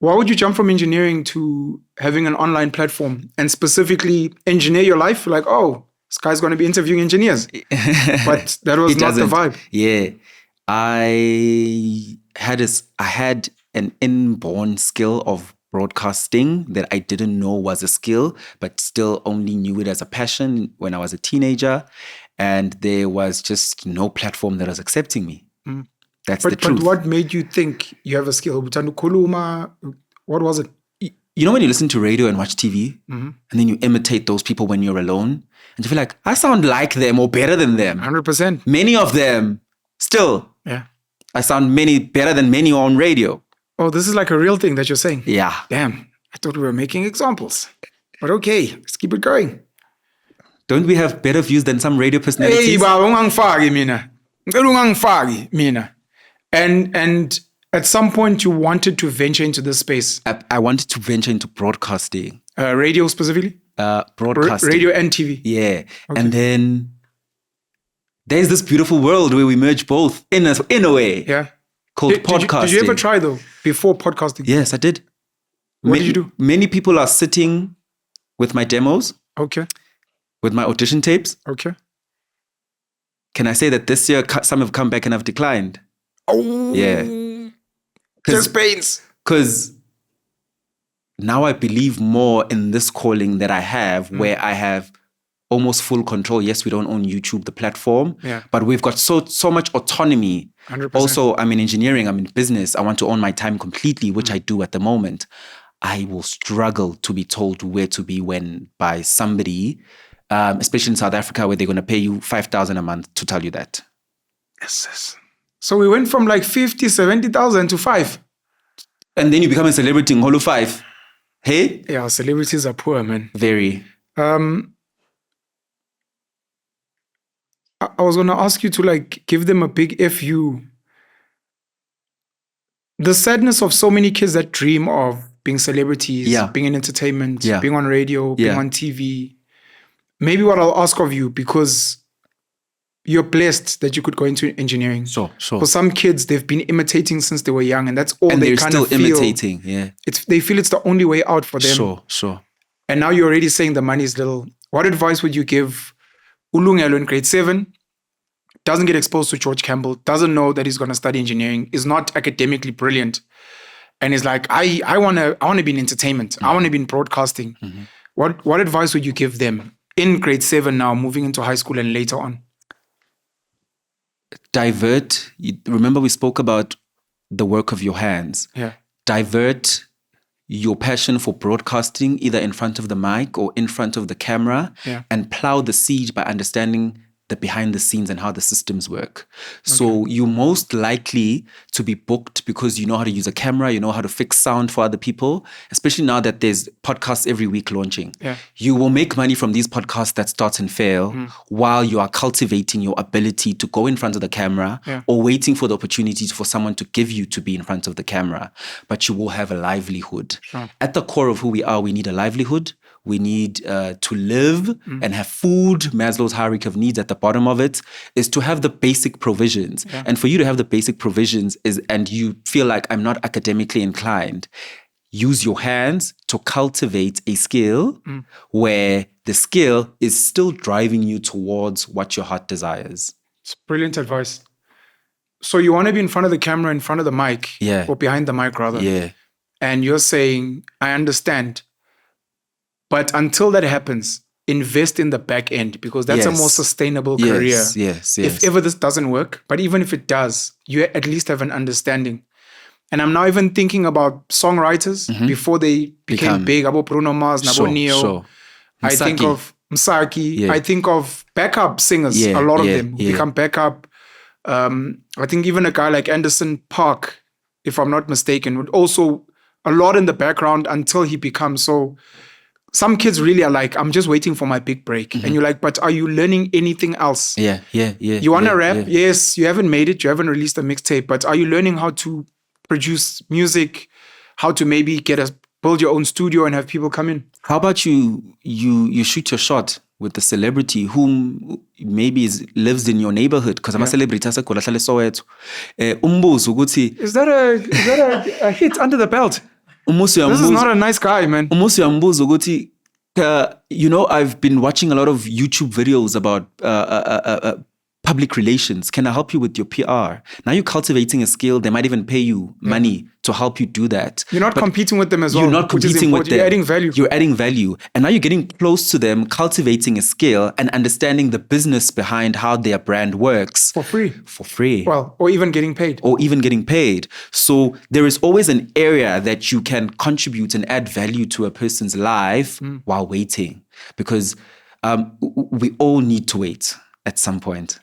Why would you jump from engineering to having an online platform and specifically engineer your life? Like, oh, this guy's going to be interviewing engineers. But that was not the vibe. Yeah. I had an inborn skill of broadcasting that I didn't know was a skill, but still only knew it as a passion when I was a teenager. And there was just no platform that was accepting me. That's the truth. But what made you think you have a skill? What was it? You know when you listen to radio and watch TV, and then you imitate those people when you're alone, and you feel like, I sound like them or better than them. 100%. Many of them, still. Yeah. I sound better than many on radio. Oh, this is like a real thing that you're saying? Yeah. Damn, I thought we were making examples. But okay, let's keep it going. Don't we have better views than some radio personalities? Hey, ungangifaki mina. And at some point you wanted to venture into this space. I wanted to venture into broadcasting. Radio specifically? Broadcasting. Radio and TV. Yeah. Okay. And then there's this beautiful world where we merge both in a way. Yeah. Called podcasting. Did you ever try though, before podcasting? Yes, I did. What did you do? Many people are sitting with my demos. Okay. With my audition tapes. Okay. Can I say that this year some have come back and have declined? Oh. Yeah. Just pains. Because now I believe more in this calling that I have, where I have almost full control. Yes, we don't own YouTube, the platform, but we've got so much autonomy. 100%. Also, I'm in engineering, I'm in business. I want to own my time completely, which I do at the moment. I will struggle to be told where to be when by somebody, especially in South Africa, where they're going to pay you 5,000 a month to tell you that. Yes. So we went from like 50, 70,000 to 5. And then you become a celebrity in Holo 5. Hey? Yeah, celebrities are poor, man. Very. I was going to ask you to like give them a big FU. The sadness of so many kids that dream of being celebrities, being in entertainment, being on radio, being on TV. Maybe what I'll ask of you, because you're blessed that you could go into engineering. Sure. For some kids, they've been imitating since they were young, and that's all and they kind of feel. And they're still imitating, yeah. They feel it's the only way out for them. Sure. And now you're already saying the money is little. What advice would you give Lungelo in grade 7? Doesn't get exposed to George Campbell, doesn't know that he's going to study engineering, is not academically brilliant, and is like, I want to be in entertainment. I want to be in broadcasting. What advice would you give them in grade 7 now, moving into high school and later on? Divert. Remember we spoke about the work of your hands. Yeah. Divert your passion for broadcasting either in front of the mic or in front of the camera, and plow the seed by understanding the behind the scenes and how the systems work. So you're most likely to be booked because you know how to use a camera, you know how to fix sound for other people, especially now that there's podcasts every week launching. You will make money from these podcasts that start and fail while you are cultivating your ability to go in front of the camera or waiting for the opportunities for someone to give you to be in front of the camera. But you will have a livelihood. At the core of who we are, we need a livelihood. We need to live and have food. Maslow's hierarchy of needs at the bottom of it is to have the basic provisions. And for you to have the basic provisions and you feel like I'm not academically inclined, use your hands to cultivate a skill where the skill is still driving you towards what your heart desires. It's brilliant advice. So you want to be in front of the camera, in front of the mic, or behind the mic rather. Yeah. And you're saying, I understand. But until that happens, invest in the back end, because that's a more sustainable career. Yes. If ever this doesn't work, but even if it does, you at least have an understanding. And I'm now even thinking about songwriters before they became big. Abo Bruno Mars, Nabo Neo. I think of Msaki. I think of backup singers, a lot of them who become backup. I think even a guy like Anderson .Paak, if I'm not mistaken, would also a lot in the background until he becomes so... Some kids really are like, I'm just waiting for my big break. And you're like, but are you learning anything else? Yeah. You want to rap? Yes, you haven't made it. You haven't released a mixtape. But are you learning how to produce music? How to maybe build your own studio and have people come in? How about you shoot your shot with the celebrity whom maybe lives in your neighborhood? Because I'm a celebrity. Is that a hit under the belt? This is not a nice guy, man. I've been watching a lot of YouTube videos about public relations. Can I help you with your PR? Now you're cultivating a skill. They might even pay you money to help you do that. You're not competing with them as well. You're not competing with them. You're adding value. You're adding value. And now you're getting close to them, cultivating a skill and understanding the business behind how their brand works. For free. For free. Well, or even getting paid. So there is always an area that you can contribute and add value to a person's life while waiting. Because we all need to wait at some point.